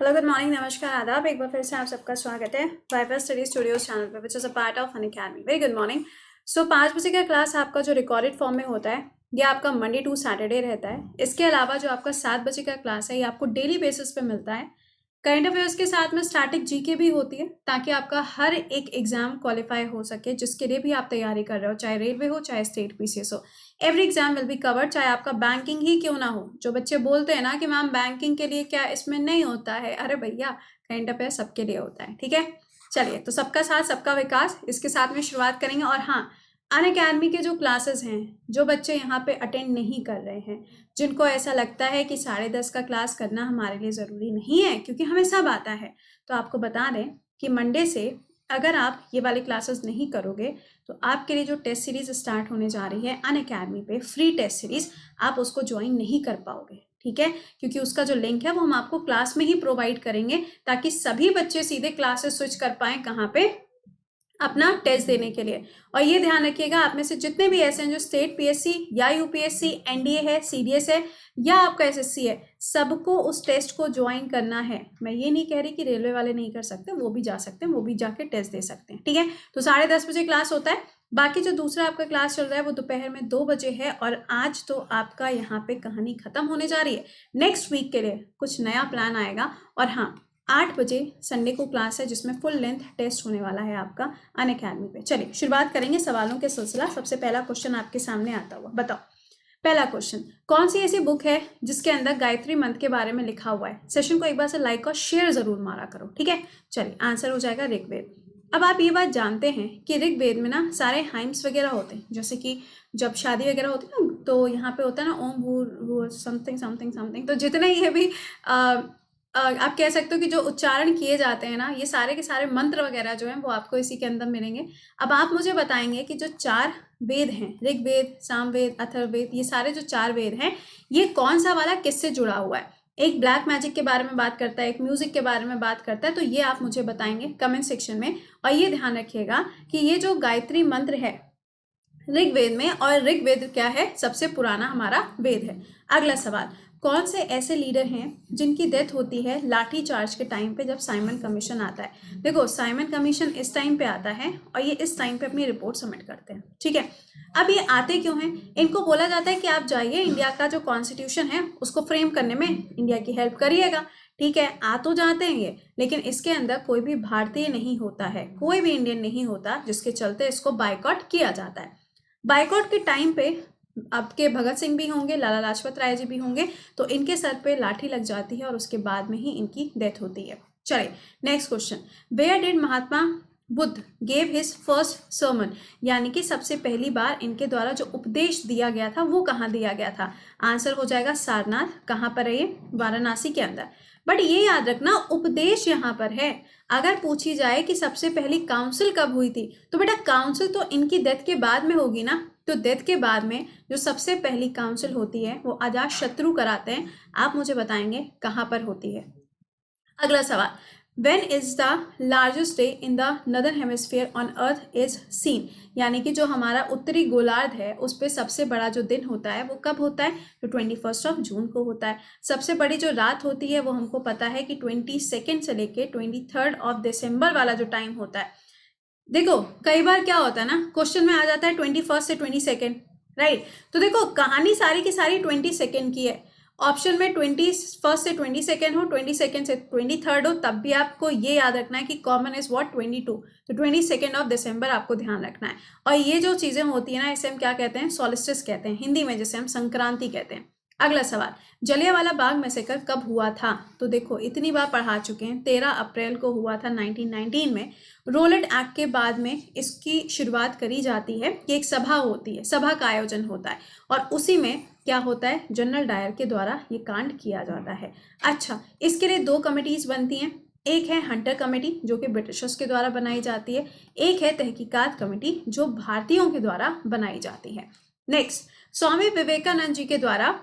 Hello, good morning, नमस्कार, आदाब। एक बार फिर से आप सबका स्वागत है वाइफर स्टडी स्टूडियोज चैनल पे, which is a part of Unacademy. Very good morning. So 5 बजे का क्लास आपका जो रिकॉर्डेड फॉर्म में होता है ये आपका मंडे टू सैटरडे रहता है। इसके अलावा जो आपका 7 बजे का क्लास है ये आपको डेली बेसिस पे मिलता है। करंट अफेयर्स के साथ में स्टैटिक जीके भी होती है ताकि आपका हर एक एग्जाम क्वालिफाई हो सके जिसके लिए भी आप तैयारी कर रहे हो, चाहे रेलवे हो चाहे स्टेट पीसीएस हो। Every exam will be covered, चाहे आपका बैंकिंग ही क्यों ना हो। जो बच्चे बोलते हैं ना कि मैम बैंकिंग के लिए क्या इसमें नहीं होता है, अरे भैया करंट अफेयर सबके लिए होता है। ठीक है, चलिए, तो सबका साथ सबका विकास, इसके साथ में शुरुआत करेंगे। और हाँ, अनअकैडमी के जो क्लासेस हैं, जो बच्चे यहाँ पे अटेंड नहीं कर रहे हैं, जिनको ऐसा लगता है कि 10:30 का क्लास करना हमारे लिए ज़रूरी नहीं है क्योंकि हमें सब आता है, तो आपको बता दें कि मंडे से अगर आप ये वाले क्लासेस नहीं करोगे तो आपके लिए जो टेस्ट सीरीज स्टार्ट होने जा रही है अनअकैडमी पे, फ्री टेस्ट सीरीज, आप उसको ज्वाइन नहीं कर पाओगे। ठीक है, क्योंकि उसका जो लिंक है वो हम आपको क्लास में ही प्रोवाइड करेंगे ताकि सभी बच्चे सीधे क्लासेस स्विच कर पाएं, कहाँ पे, अपना टेस्ट देने के लिए। और ये ध्यान रखिएगा, आप में से जितने भी ऐसे हैं जो स्टेट पीएससी या यूपीएससी, एनडीए है, सीडीएस है या आपका एसएससी है, सबको उस टेस्ट को ज्वाइन करना है। मैं ये नहीं कह रही कि रेलवे वाले नहीं कर सकते, वो भी जा सकते हैं, वो भी जाके टेस्ट दे सकते हैं। ठीक है, तो 10:30 बजे क्लास होता है। बाकी जो दूसरा आपका क्लास चल रहा है वो दोपहर में 2 बजे है। और आज तो आपका यहाँ पे कहानी खत्म होने जा रही है। नेक्स्ट वीक के लिए कुछ नया प्लान आएगा। और हाँ, 8 बजे संडे को क्लास है जिसमें फुल लेंथ टेस्ट होने वाला है आपका अनअकैडमी पे। चलिए शुरुआत करेंगे सवालों के सिलसिला। सबसे पहला क्वेश्चन आपके सामने आता हुआ, बताओ। पहला क्वेश्चन, कौन सी ऐसी बुक है जिसके अंदर गायत्री मंत्र के बारे में लिखा हुआ है? सेशन को एक बार से लाइक और शेयर जरूर मारा करो। ठीक है, चलिए, आंसर हो जाएगा ऋग्वेद। अब आप ये बात जानते हैं कि ऋग्वेद में ना सारे हाइम्स वगैरह होते हैं, जैसे कि जब शादी वगैरह होती है ना तो यहाँ पे होता है ना ओम भूर समथिंग समथिंग समथिंग, तो जितने ये भी आप कह सकते हो कि जो उच्चारण किए जाते हैं ना, ये सारे के सारे मंत्र वगैरह जो हैं वो आपको इसी के अंदर मिलेंगे। अब आप मुझे बताएंगे कि जो 4 वेद हैं, ऋग्वेद, सामवेद, अथर्ववेद, ये सारे जो 4 वेद हैं, ये कौन सा वाला किससे जुड़ा हुआ है? एक ब्लैक मैजिक के बारे में बात करता है, एक म्यूजिक के बारे में बात करता है, तो ये आप मुझे बताएंगे कमेंट सेक्शन में। और ये ध्यान रखिएगा कि ये जो गायत्री मंत्र है ऋग्वेद में, और ऋग्वेद क्या है, सबसे पुराना हमारा वेद है। अगला सवाल, कौन से ऐसे लीडर हैं जिनकी डेथ होती है लाठी चार्ज के टाइम पे जब साइमन कमीशन आता है? देखो, साइमन कमीशन इस टाइम पे आता है और ये इस टाइम पे अपनी रिपोर्ट सबमिट करते हैं। ठीक है, अब ये आते क्यों हैं? इनको बोला जाता है कि आप जाइए इंडिया का जो कॉन्स्टिट्यूशन है उसको फ्रेम करने में इंडिया की हेल्प करिएगा। ठीक है, आ तो जाते हैं ये, लेकिन इसके अंदर कोई भी भारतीय नहीं होता है, कोई भी इंडियन नहीं होता, जिसके चलते इसको बाइकआउट किया जाता है। बाइकआउट के टाइम पे आपके भगत सिंह भी होंगे, लाला लाजपत राय जी भी होंगे, तो इनके सर पे लाठी लग जाती है और उसके बाद में ही इनकी डेथ होती है। चलिए, next question, where did Mahatma Buddha gave his first sermon, यानी कि सबसे पहली बार इनके द्वारा जो उपदेश दिया गया था वो कहाँ दिया गया था? आंसर हो जाएगा सारनाथ। कहाँ पर है ये? वाराणसी के अंदर। बट ये याद रखना, उपदेश यहाँ पर है। अगर पूछी जाए कि सबसे पहली काउंसिल कब हुई थी, तो बेटा काउंसिल तो इनकी डेथ के बाद में होगी ना। तो डेथ के बाद में जो सबसे पहली काउंसिल होती है वो अजात शत्रु कराते हैं। आप मुझे बताएंगे कहाँ पर होती है। अगला सवाल, When is the largest day in the northern hemisphere on earth is seen, यानी कि जो हमारा उत्तरी गोलार्ध है उस पर सबसे बड़ा जो दिन होता है वो कब होता है? तो 21 जून को होता है। सबसे बड़ी जो रात होती है वो हमको पता है कि 22 से लेके 23 दिसंबर वाला जो टाइम होता है। देखो, कई बार क्या होता है ना, क्वेश्चन में आ जाता है 21 से 22, राइट? तो देखो, कहानी सारी की सारी 22 की है। ऑप्शन में 21 से 22 हो, 22 से 23 हो, तब भी आपको ये याद रखना है कि कॉमन इज व्हाट? 22। तो 22 आपको ध्यान रखना है। और ये जो चीजें होती है ना, इसे हम क्या कहते हैं? सॉलिस्टिस कहते हैं हिंदी में, जिसे हम संक्रांति कहते हैं। अगला सवाल, जलियांवाला बाग मैसेकर कब हुआ था? तो देखो, इतनी बार पढ़ा चुके हैं, 13 अप्रैल को हुआ था 1919 में। रोलेट एक्ट के बाद में इसकी शुरुआत करी जाती है कि एक सभा होती है, सभा का आयोजन होता है, और उसी में क्या होता है? जनरल डायर के द्वारा ये कांड किया जाता है। अच्छा, इसके लिए 2 कमिटीज बनती हैं। एक है हंटर कमेटी जो कि ब्रिटिशर्स के द्वारा बनाई जाती है, एक है तहकीकात कमेटी जो भारतीयों के द्वारा बनाई जाती है। नेक्स्ट, स्वामी विवेकानंद जी के द्वारा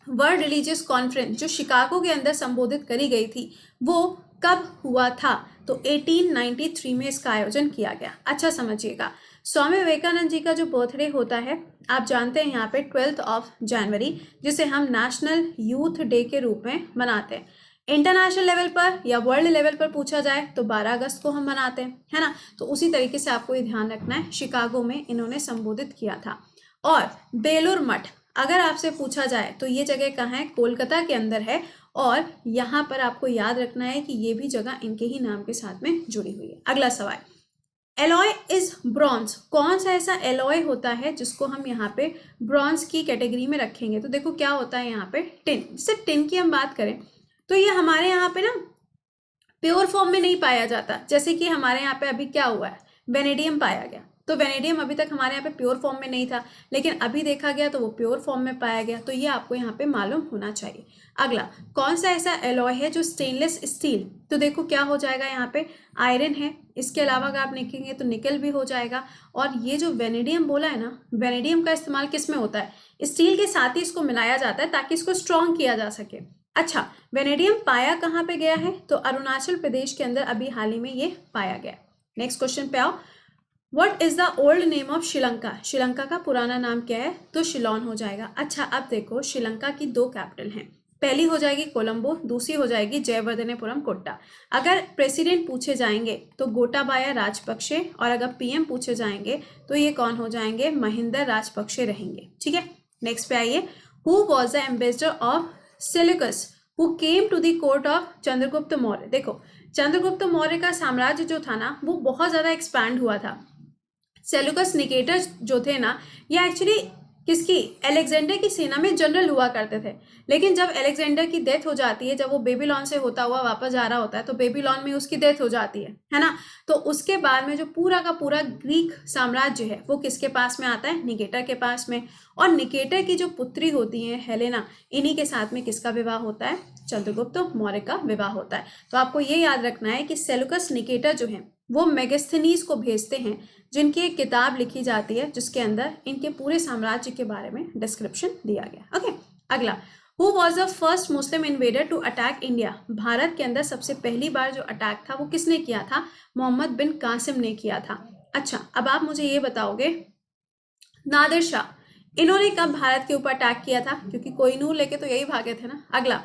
वर्ल्ड रिलीजियस कॉन्फ्रेंस जो शिकागो के अंदर संबोधित करी गई थी वो कब हुआ था? तो 1893 में इसका आयोजन किया गया। अच्छा समझिएगा, स्वामी विवेकानंद जी का जो बर्थडे होता है आप जानते हैं यहाँ पे 12 जनवरी, जिसे हम नेशनल यूथ डे के रूप में मनाते हैं। इंटरनेशनल लेवल पर या वर्ल्ड लेवल पर पूछा जाए तो 12 अगस्त को हम मनाते हैं, है ना। तो उसी तरीके से आपको ये ध्यान रखना है, शिकागो में इन्होंने संबोधित किया था। और बेलूर मठ अगर आपसे पूछा जाए तो ये जगह कहाँ है, कोलकाता के अंदर है। और यहाँ पर आपको याद रखना है कि ये भी जगह इनके ही नाम के साथ में जुड़ी हुई है। अगला सवाल, एलॉय इज ब्रॉन्ज, कौन सा ऐसा एलॉय होता है जिसको हम यहाँ पे ब्रॉन्ज की कैटेगरी में रखेंगे। तो देखो क्या होता है यहाँ पे, टिन। सिर्फ टिन की हम बात करें तो ये हमारे यहाँ पे ना प्योर फॉर्म में नहीं पाया जाता। जैसे कि हमारे यहाँ पे अभी क्या हुआ है, वेनेडियम पाया गया। तो वेनेडियम अभी तक हमारे यहाँ पे प्योर फॉर्म में नहीं था, लेकिन अभी देखा गया तो वो प्योर फॉर्म में पाया गया। तो ये आपको यहाँ पे मालूम होना चाहिए। अगला, कौन सा ऐसा एलॉय है जो स्टेनलेस स्टील, तो देखो क्या हो जाएगा यहाँ पे, आयरन है। इसके अलावा अगर आप लिखेंगे तो निकल भी हो जाएगा। और ये जो वेनेडियम बोला है ना, वेनेडियम का इस्तेमाल किस में होता है, स्टील के साथ ही इसको मिलाया जाता है ताकि इसको स्ट्रॉन्ग किया जा सके। अच्छा, वेनेडियम पाया कहाँ पे गया है, तो अरुणाचल प्रदेश के अंदर अभी हाल ही में ये पाया गया। नेक्स्ट क्वेश्चन पे आओ, what is the old name of Sri Lanka, Sri Lanka का पुराना नाम क्या है, तो शिलोन हो जाएगा। अच्छा, अब देखो श्रीलंका की 2 कैपिटल हैं, पहली हो जाएगी कोलंबो, दूसरी हो जाएगी जयवर्धनेपुरम कोट्टा। अगर प्रेसिडेंट पूछे जाएंगे तो गोटाबाया राजपक्षे, और अगर पीएम पूछे जाएंगे तो ये कौन हो जाएंगे, महिंदा राजपक्षे रहेंगे। ठीक है, नेक्स्ट पे आइए, who was the ambassador of Seleucus who came to the court of Chandragupta Maurya. देखो चंद्रगुप्त मौर्य का साम्राज्य जो था ना वो बहुत ज्यादा एक्सपैंड हुआ था। सेल्यूकस निकेटर जो थे ना, ये एक्चुअली किसकी, अलेक्जेंडर की सेना में जनरल हुआ करते थे। लेकिन जब अलेक्जेंडर की डेथ हो जाती है, जब वो बेबीलोन से होता हुआ वापस जा रहा होता है, तो बेबीलोन में उसकी डेथ हो जाती है ना। तो उसके बाद में जो पूरा का पूरा ग्रीक साम्राज्य है वो किसके पास में आता है, निकेटर के पास में। और निकेटर की जो पुत्री होती है हेलेना, इन्हीं के साथ में किसका विवाह होता है, चंद्रगुप्त मौर्य का विवाह होता है। तो आपको ये याद रखना है कि सेल्यूकस निकेटर जो है वो मेगास्थनीज को भेजते हैं, जिनकी एक किताब लिखी जाती है जिसके अंदर इनके पूरे साम्राज्य के बारे में डिस्क्रिप्शन दिया गया। ओके, अगला, who was the first Muslim invader to attack India, Bharat के अंदर सबसे पहली बार जो अटैक था वो किसने किया था, मोहम्मद बिन कासिम ने किया था। अच्छा, अब आप मुझे ये बताओगे नादिर शाह, इन्होंने कब भारत के ऊपर अटैक किया था, क्योंकि कोहिनूर लेके तो यही भागे थे ना। अगला,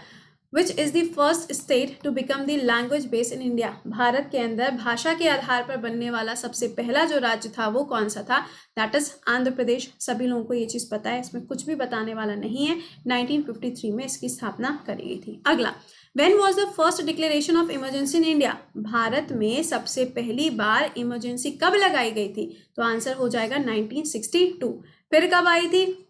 which is the first state to become the language base in India, Bharat के अंदर भाषा के आधार पर बनने वाला सबसे पहला जो राज्य था वो कौन सा था, दैट इज आंध्र प्रदेश। सभी लोगों को ये चीज पता है, इसमें कुछ भी बताने वाला नहीं है। 1953 में इसकी स्थापना करी गई थी। अगला, when was the first declaration of emergency in India, Bharat में सबसे पहली बार इमरजेंसी कब लगाई गई थी, तो आंसर हो जाएगा 1962। फिर कब आई थी,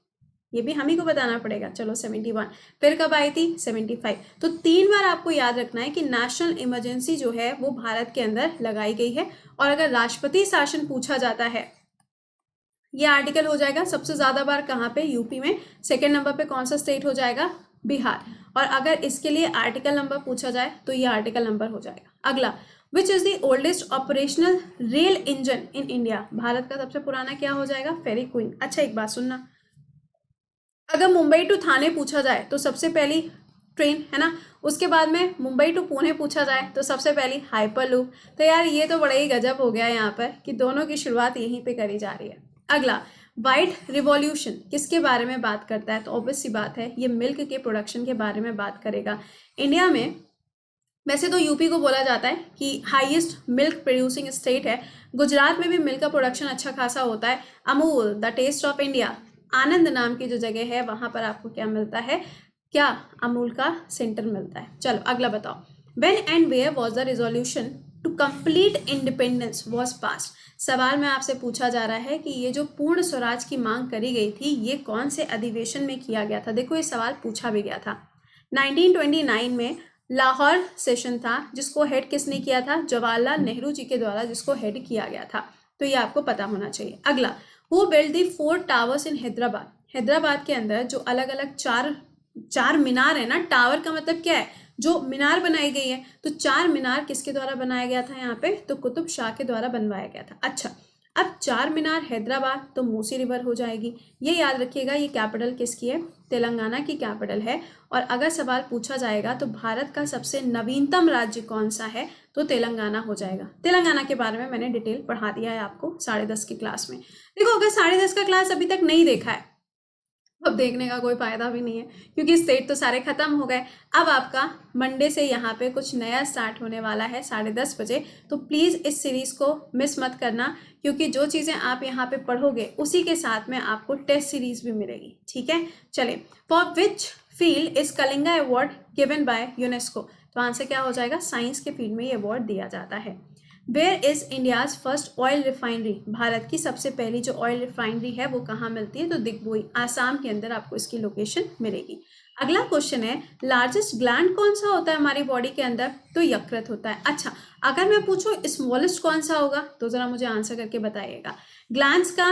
ये भी हम ही को बताना पड़ेगा, चलो 71। फिर कब आई थी, 75। तो 3 बार आपको याद रखना है कि नेशनल इमरजेंसी जो है वो भारत के अंदर लगाई गई है। और अगर राष्ट्रपति शासन पूछा जाता है, ये आर्टिकल हो जाएगा सबसे ज्यादा बार कहाँ पे, यूपी में। सेकेंड नंबर पे कौन सा स्टेट हो जाएगा, बिहार। और अगर इसके लिए आर्टिकल नंबर पूछा जाए तो ये आर्टिकल नंबर हो जाएगा। अगला, which is the oldest operational rail engine in India, Bharat का सबसे पुराना क्या हो जाएगा, फेरी क्वीन। अच्छा, एक बात सुनना, अगर मुंबई टू थाने पूछा जाए तो सबसे पहली ट्रेन है ना, उसके बाद में मुंबई टू पुणे पूछा जाए तो सबसे पहली हाइपर लूप। तो यार ये तो बड़ा ही गजब हो गया यहाँ पर कि दोनों की शुरुआत यहीं पे करी जा रही है। अगला, व्हाइट रिवॉल्यूशन किसके बारे में बात करता है, तो ऑब्वियस सी बात है ये मिल्क के प्रोडक्शन के बारे में बात करेगा। इंडिया में वैसे तो यूपी को बोला जाता है कि हाईएस्ट मिल्क प्रोड्यूसिंग स्टेट है, गुजरात में भी मिल्क का प्रोडक्शन अच्छा खासा होता है। Amul the taste of India, Anand नाम की जो जगह है वहां पर आपको क्या मिलता है, क्या अमूल का सेंटर मिलता है। चलो अगला बताओ, when and where was the resolution to complete independence was passed, सवाल में आपसे पूछा जा रहा है कि ये जो पूर्ण स्वराज की मांग करी गई थी ये कौन से अधिवेशन में किया गया था। देखो ये सवाल पूछा भी गया था 1929 में, लाहौर सेशन था जिसको हेड किसने किया था, जवाहरलाल नेहरू जी के द्वारा जिसको हेड किया गया था। तो ये आपको पता होना चाहिए। अगला, हु बिल्ड द 4 टावर्स इन हैदराबाद, हैदराबाद के अंदर जो अलग अलग चार मीनार है ना, टावर का मतलब क्या है, जो मीनार बनाई गई है, तो 4 मीनार किसके द्वारा बनाया गया था यहाँ पे, तो कुतुब शाह के द्वारा बनवाया गया था। अच्छा, अब 4 मीनार हैदराबाद तो मूसी रिवर हो जाएगी। ये याद रखिएगा, ये कैपिटल किसकी है, तेलंगाना की कैपिटल है। और अगर सवाल पूछा जाएगा तो भारत का सबसे नवीनतम राज्य कौन सा है, तो तेलंगाना हो जाएगा। तेलंगाना के बारे में मैंने डिटेल पढ़ा दिया है आपको 10:30 की क्लास में। देखो अगर 10:30 का क्लास अभी तक नहीं देखा है अब देखने का कोई फ़ायदा भी नहीं है क्योंकि स्टेट तो सारे ख़त्म हो गए। अब आपका मंडे से यहाँ पे कुछ नया स्टार्ट होने वाला है 10:30 बजे। तो प्लीज़ इस सीरीज़ को मिस मत करना, क्योंकि जो चीज़ें आप यहाँ पे पढ़ोगे उसी के साथ में आपको टेस्ट सीरीज़ भी मिलेगी। ठीक है, चलिए। For which field is Kalinga award given by UNESCO? तो आंसर क्या हो जाएगा? साइंस के फील्ड में ये अवार्ड दिया जाता है। Where is India's first oil refinery? Bharat की सबसे पहली जो ऑयल रिफाइनरी है वो कहाँ मिलती है? तो दिग्बोई, आसाम के अंदर आपको इसकी लोकेशन मिलेगी। अगला क्वेश्चन है, लार्जेस्ट ग्लैंड कौन सा होता है हमारी बॉडी के अंदर? तो यकृत होता है। अच्छा, अगर मैं पूछूं स्मॉलेस्ट कौन सा होगा, तो जरा मुझे आंसर करके बताइएगा। ग्लैंड्स का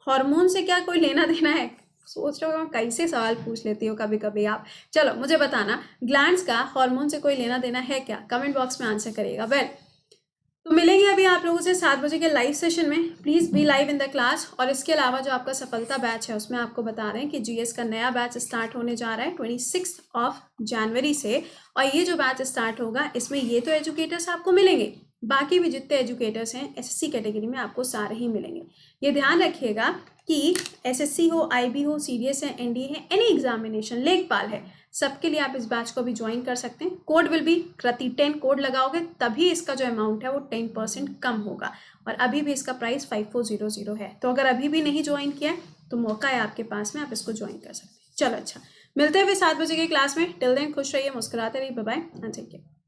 हार्मोन से क्या कोई लेना देना है? सोच रहे हो कैसे सवाल पूछ लेती हो कभी कभी आप। चलो मुझे बताना, ग्लैंड्स का हार्मोन से कोई लेना देना है क्या? कमेंट बॉक्स में आंसर करिएगा। वेल, तो मिलेंगे अभी आप लोगों से 7 बजे के लाइव सेशन में। Please be live in the class. और इसके अलावा जो आपका सफलता बैच है उसमें आपको बता रहे हैं कि जीएस का नया बैच स्टार्ट होने जा रहा है 26 जनवरी से। और ये जो बैच स्टार्ट होगा इसमें ये तो एजुकेटर्स आपको मिलेंगे, बाकी भी जितने एजुकेटर्स हैं एसएससी कैटेगरी में आपको सारे ही मिलेंगे। ये ध्यान रखिएगा कि एसएससी हो, आईबी हो, सीडीएस है, एनडीए है, एनी एग्जामिनेशन, लेखपाल है, सबके लिए आप इस बैच को भी ज्वाइन कर सकते हैं। कोड विल बी कृति10 कोड लगाओगे तभी इसका जो अमाउंट है वो 10% कम होगा। और अभी भी इसका प्राइस 5400 है। तो अगर अभी भी नहीं ज्वाइन किया तो मौका है आपके पास में, आप इसको ज्वाइन कर सकते हैं। चलो अच्छा, मिलते हैं फिर 7 बजे की क्लास में। टिल देन खुश रहिए, मुस्कुराते रहिए। Bye bye and take care.